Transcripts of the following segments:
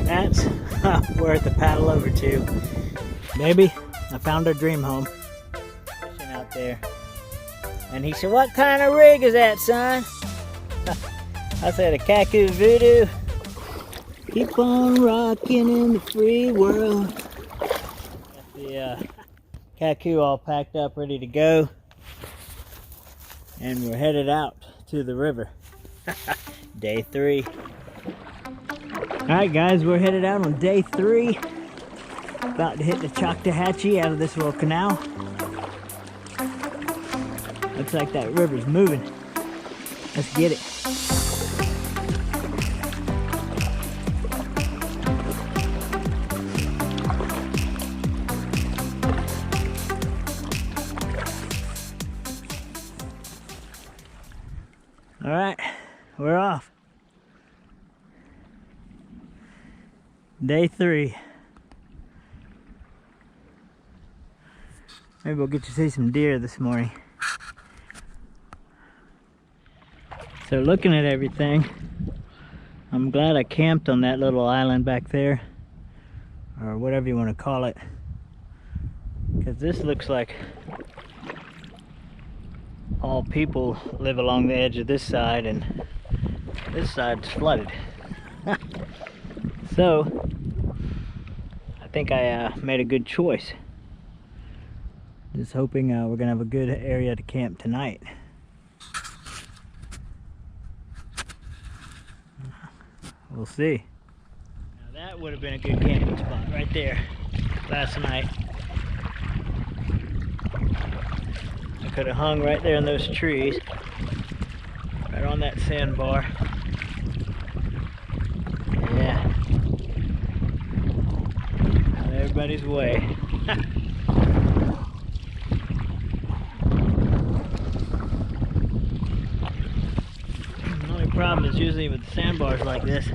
That's worth a paddle over to. Baby, I found our dream home. Fishing out there. And he said, "What kind of rig is that, son?" I said, "A Kayak Voodoo. Keep on rocking in the free world." Got the Kayak all packed up, ready to go. And we're headed out to the river. Day 3. Alright guys, we're headed out on day 3. About to hit the Choctawhatchee out of this little canal. Looks like that river's moving. Let's get it. Alright, we're off. Day 3. Maybe we'll get to see some deer this morning. So looking at everything, I'm glad I camped on that little island back there, or whatever you want to call it, because this looks like all people live along the edge of this side, and this side's flooded. So I think I made a good choice. Just hoping we're gonna have a good area to camp tonight. We'll see. Now that would have been a good camping spot right there last night. I could have hung right there in those trees, right on that sandbar. Yeah. Out of everybody's way. The only problem is usually with sandbars like this,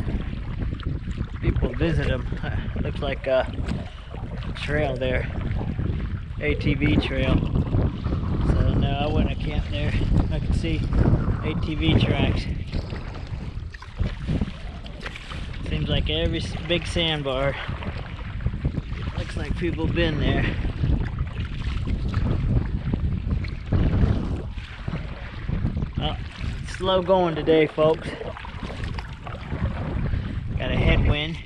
people visit them. Looks like a trail there, ATV trail. So no, I wouldn't have camped there. I could see ATV tracks. Seems like every big sandbar, looks like people have been there. Well, it's slow going today, folks. Got a headwind.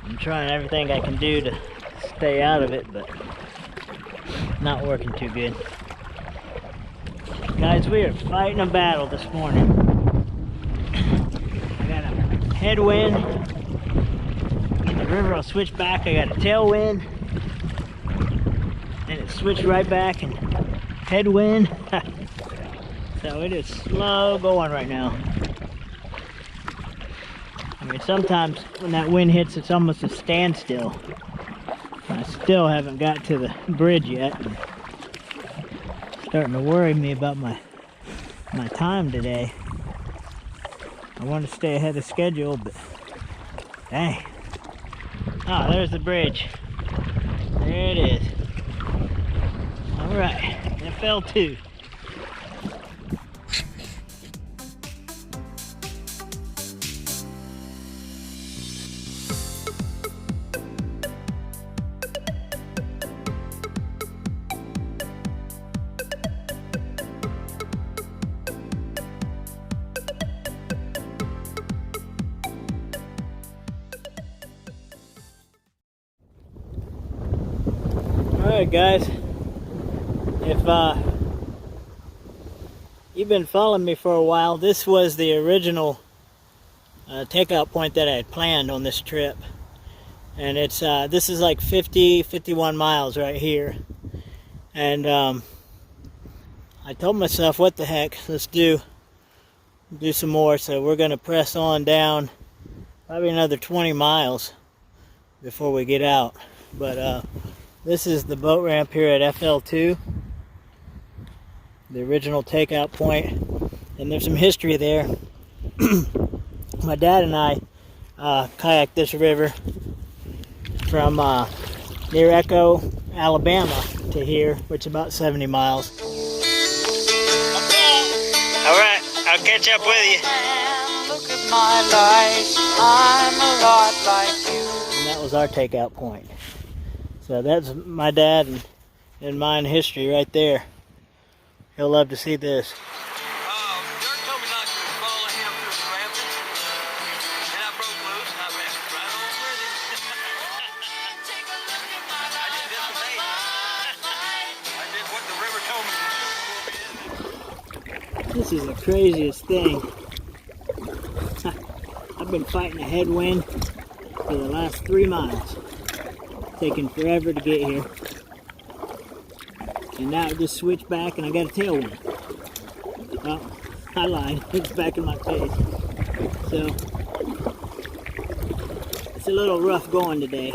I'm trying everything I can do to stay out of it, but not working too good. Guys, we are fighting a battle this morning. I got a headwind. In the river, I'll switch back. I got a tailwind. And it switched right back and headwind. So it is slow going right now. I mean, sometimes when that wind hits, it's almost a standstill. I still haven't got to the bridge yet. It's starting to worry me about my time today. I want to stay ahead of schedule, but dang. Ah, there's the bridge. There it is. All right, FL2. Alright guys, if you've been following me for a while, this was the original takeout point that I had planned on this trip. And it's this is like 51 miles right here. And I told myself, what the heck, let's do some more. So we're gonna press on down probably another 20 miles before we get out. But this is the boat ramp here at FL2, the original takeout point, and there's some history there. My dad and I kayaked this river from near Echo, Alabama to here, which is about 70 miles. All right, I'll catch up with you. my life, I'm a lot like you. And that was our takeout point. So that's my dad and mine history right there. He'll love to see this. Dirk told me not to follow him through the rapids, and I broke loose and I ran right on with him. Take a look at my I life, did I'm a disobey. lot I did what the river told me to do. This is the craziest thing. I've been fighting a headwind for the last 3 miles. Taking forever to get here. And now it just switched back and I got a tailwind. Well, I lied. It's back in my face. So, it's a little rough going today.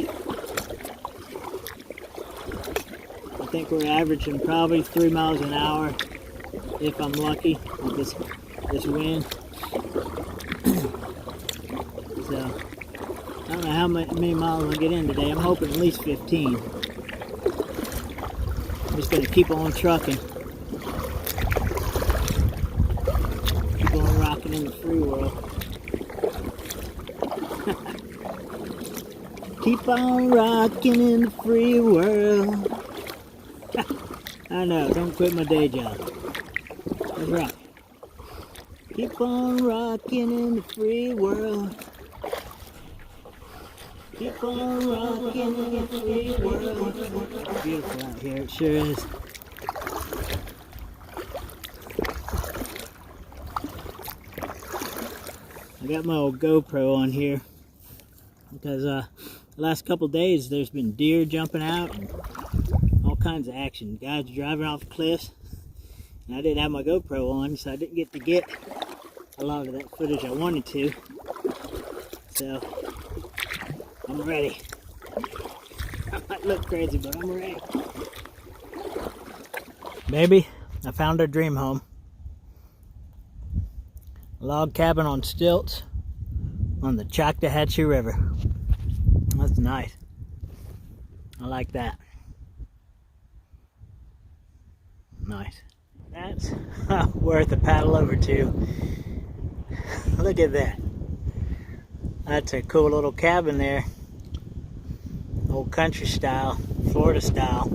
I think we're averaging probably 3 miles an hour if I'm lucky with this wind. So, I don't know how many miles I'll get in today. I'm hoping at least 15. I'm just going to keep on trucking. Keep on rocking in the free world. Keep on rocking in the free world. I know, don't quit my day job. That's right. Keep on rocking in the free world. Keep on rocking in the free world. It's beautiful out here, it sure is. I got my old GoPro on here because the last couple days there's been deer jumping out and all kinds of action. Guys driving off cliffs. And I didn't have my GoPro on, so I didn't get to get a lot of that footage I wanted to. So I'm ready. I might look crazy, but I'm ready. Baby, I found our dream home. A log cabin on stilts on the Choctawhatchee River. That's nice. I like that. Nice. That's worth a paddle over to. Look at that. That's a cool little cabin there. Old country style, Florida style,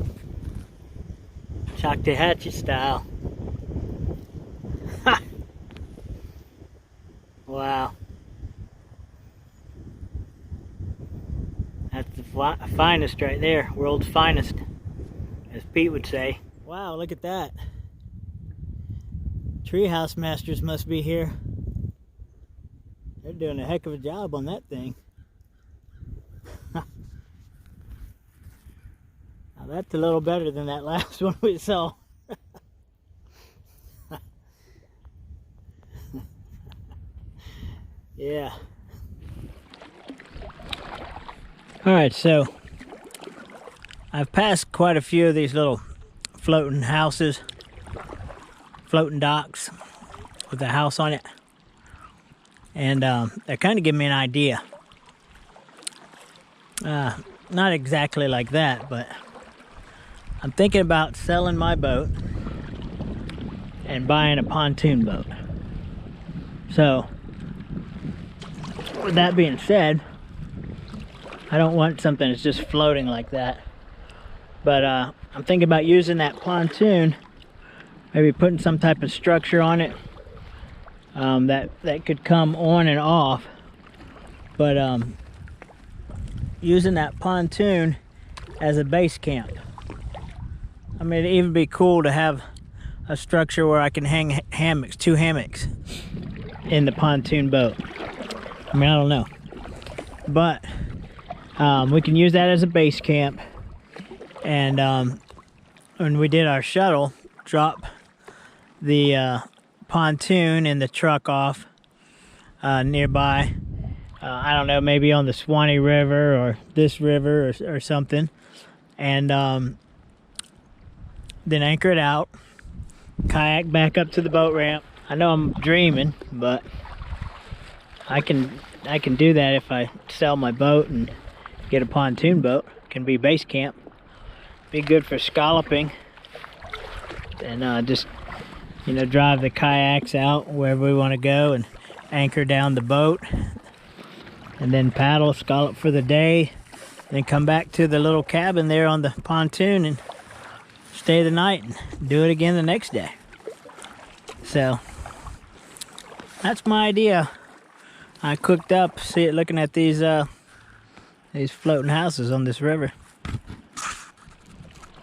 Choctawhatchee style. Ha! Wow. That's the finest right there, world's finest, as Pete would say. Wow, look at that. Treehouse masters must be here. They're doing a heck of a job on that thing. Now that's a little better than that last one we saw. Yeah. Alright, so I've passed quite a few of these little floating houses, floating docks with a house on it. And they're kind of giving me an idea. Not exactly like that, but I'm thinking about selling my boat and buying a pontoon boat. So, with that being said, I don't want something that's just floating like that. But I'm thinking about using that pontoon, maybe putting some type of structure on it that could come on and off. But using that pontoon as a base camp. I mean, it'd even be cool to have a structure where I can hang hammocks, 2 hammocks in the pontoon boat. I mean, I don't know. But we can use that as a base camp. And when we did our shuttle, drop the pontoon and the truck off nearby. I don't know, maybe on the Swanee River or this river or something. And then anchor it out, kayak back up to the boat ramp. I know I'm dreaming, but I can do that if I sell my boat and get a pontoon boat. It can be base camp. Be good for scalloping and just, you know, drive the kayaks out wherever we want to go and anchor down the boat and then paddle, scallop for the day, then come back to the little cabin there on the pontoon and stay the night and do it again the next day. So that's my idea. I cooked up, see it looking at these floating houses on this river.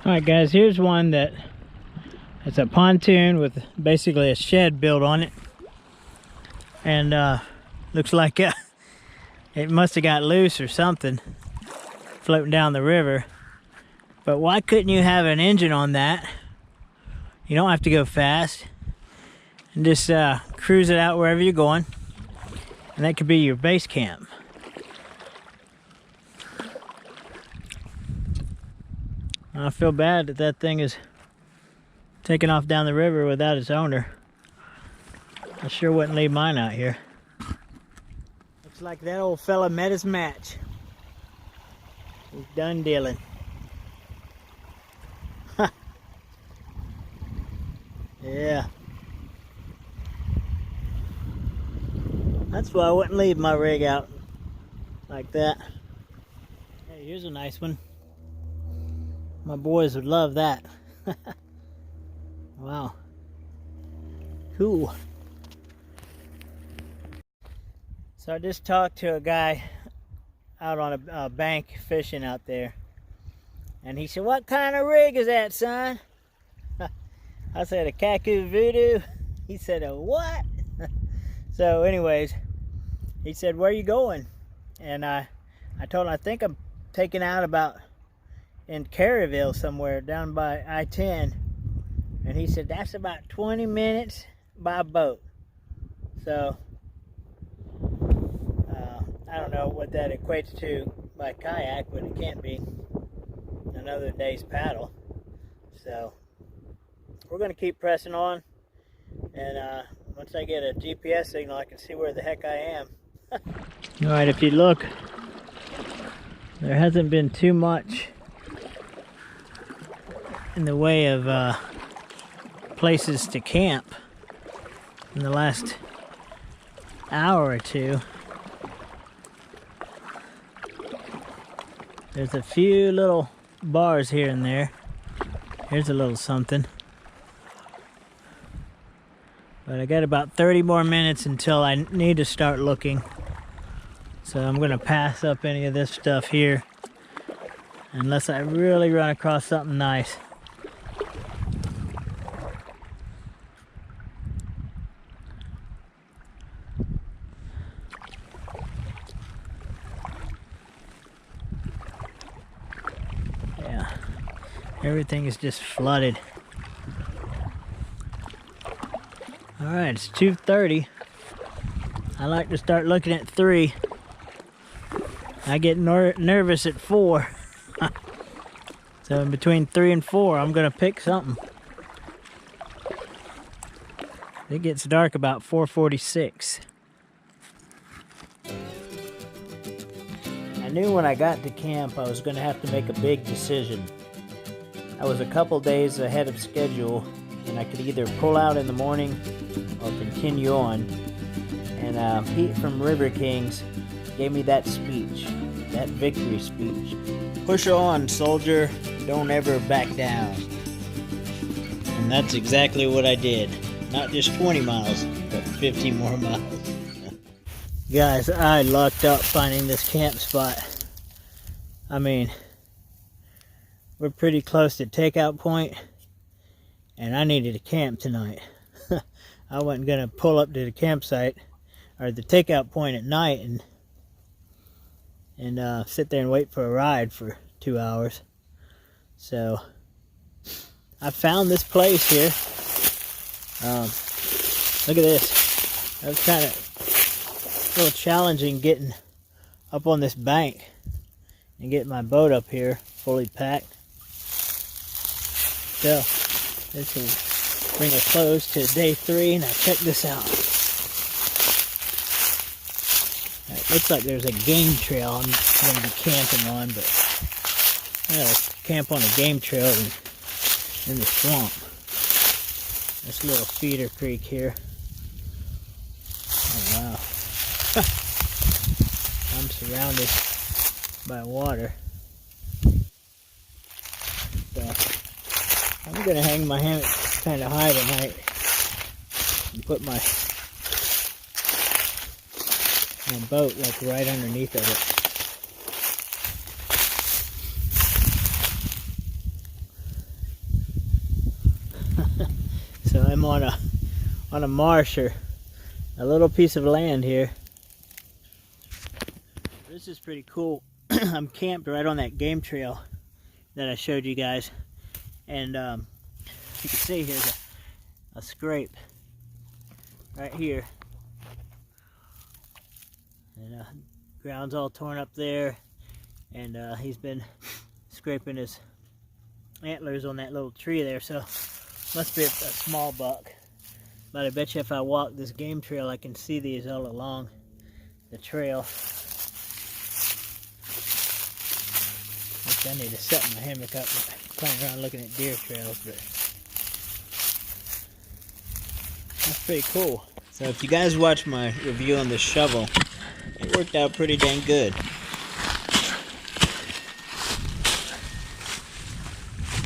Alright guys, here's one that it's a pontoon with basically a shed built on it. And looks like it must have got loose or something floating down the river. But why couldn't you have an engine on that? You don't have to go fast. And just cruise it out wherever you're going. And that could be your base camp. I feel bad that that thing is taking off down the river without its owner. I sure wouldn't leave mine out here. Looks like that old fella met his match. He's done dealing. Yeah. That's why I wouldn't leave my rig out like that. Hey, here's a nice one. My boys would love that. Wow. Cool. So I just talked to a guy out on a bank fishing out there. And he said, "What kind of rig is that, son?" I said, "A Kayak Voodoo." He said, "A what?" So anyways, he said, "Where are you going?" And I told him, "I think I'm taking out about in Caryville somewhere down by I-10. And he said, "That's about 20 minutes by boat." So I don't know what that equates to by kayak, but it can't be another day's paddle. So we're going to keep pressing on, and once I get a GPS signal I can see where the heck I am. Alright, if you look, there hasn't been too much in the way of places to camp in the last hour or two. There's a few little bars here and there. Here's a little something. But I got about 30 more minutes until I need to start looking. So I'm gonna pass up any of this stuff here unless I really run across something nice. Yeah, everything is just flooded. Alright, it's 2:30. I like to start looking at 3. I get nervous at 4. So in between 3 and 4, I'm gonna pick something. It gets dark about 4:46. I knew when I got to camp I was gonna have to make a big decision. I was a couple days ahead of schedule, and I could either pull out in the morning or continue on. And Pete from River Kings gave me that speech, that victory speech. Push on, soldier, don't ever back down. And that's exactly what I did. Not just 20 miles, but 50 more miles. Guys, I lucked up finding this camp spot. I mean, we're pretty close to takeout point, and I needed to camp tonight. I wasn't gonna pull up to the campsite or the takeout point at night and sit there and wait for a ride for 2 hours. So I found this place here. Look at this. That was kind of a little challenging getting up on this bank and getting my boat up here fully packed. So this will bring a close to day 3. Now check this out. It looks like there's a game trail I'm going to be camping on, but I gotta camp on a game trail in the swamp. This little feeder creek here. Oh wow. surrounded by water. So I'm gonna hang my hammock kind of high tonight and put my boat like right underneath of it. So I'm on a marsh, or a little piece of land here. This is pretty cool. I'm camped right on that game trail that I showed you guys, and you can see here's a scrape right here, and ground's all torn up there, and he's been scraping his antlers on that little tree there, so must be a small buck. But I bet you if I walk this game trail I can see these all along the trail. I need to set my hammock up and playing around looking at deer trails, but that's pretty cool. So if you guys watch my review on this shovel, it worked out pretty dang good.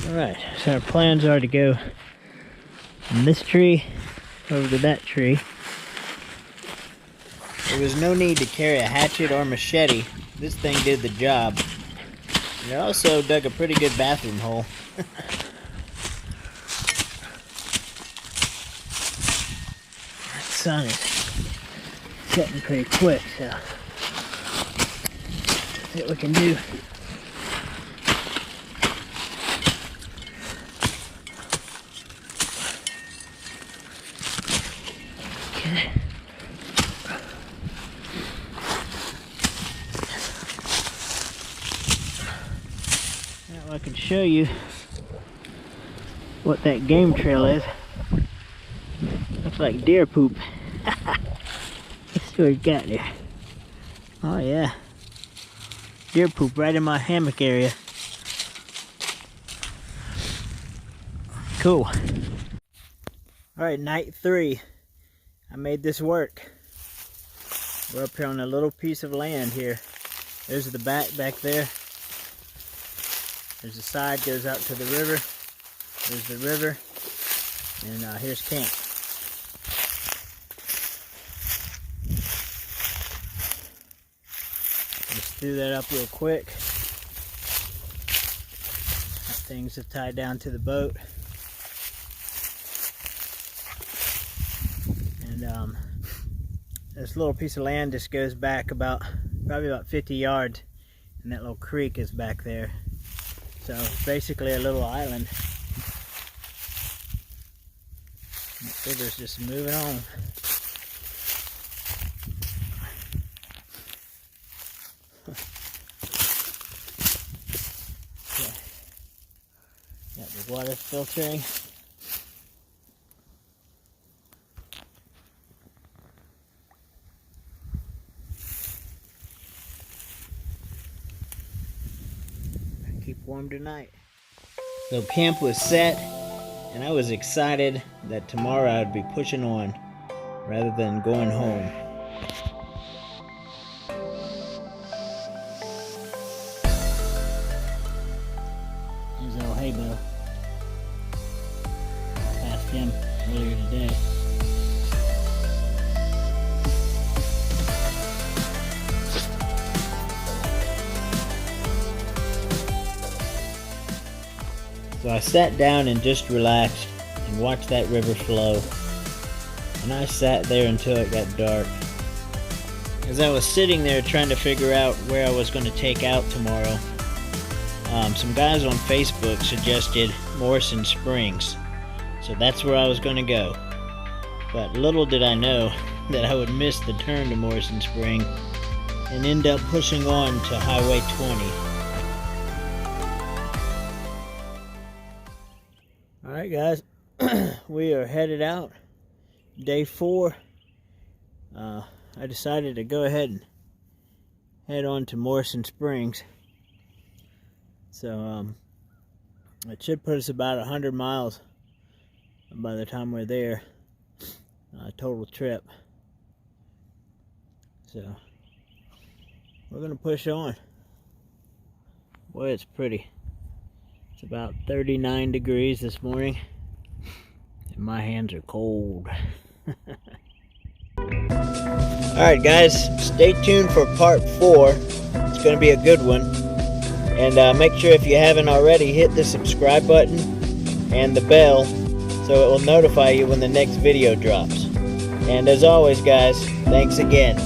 Alright, so our plans are to go from this tree over to that tree. There was no need to carry a hatchet or machete. This thing did the job. And it also dug a pretty good bathroom hole. That sun is setting pretty quick, so see what we can do. Okay. Now I can show you what that game trail is. Looks like deer poop. Let's see what we got there. Oh yeah, deer poop right in my hammock area. Cool. Alright, night 3. I made this work. We're up here on a little piece of land here. There's the back there. There's the side, goes out to the river. There's the river. And here's camp. Just threw that up real quick. Things are tied down to the boat. And this little piece of land just goes back probably about 50 yards, and that little creek is back there. So basically a little island. The river's just moving on. Okay. Got the water filtering. Keep warm tonight. So camp was set, and I was excited that tomorrow I'd be pushing on rather than going home. There's old hay bale. Passed him earlier today. So I sat down and just relaxed and watched that river flow. And I sat there until it got dark. As I was sitting there trying to figure out where I was going to take out tomorrow, some guys on Facebook suggested Morrison Springs. So that's where I was going to go. But little did I know that I would miss the turn to Morrison Spring and end up pushing on to Highway 20. Alright guys, we are headed out. Day 4. I decided to go ahead and head on to Morrison Springs. So it should put us about 100 miles by the time we're there. Total trip. So we're gonna push on. Boy, it's pretty. It's about 39 degrees this morning, and my hands are cold. Alright guys, stay tuned for part 4. It's going to be a good one. And make sure, if you haven't already, hit the subscribe button and the bell so it will notify you when the next video drops. And as always guys, thanks again.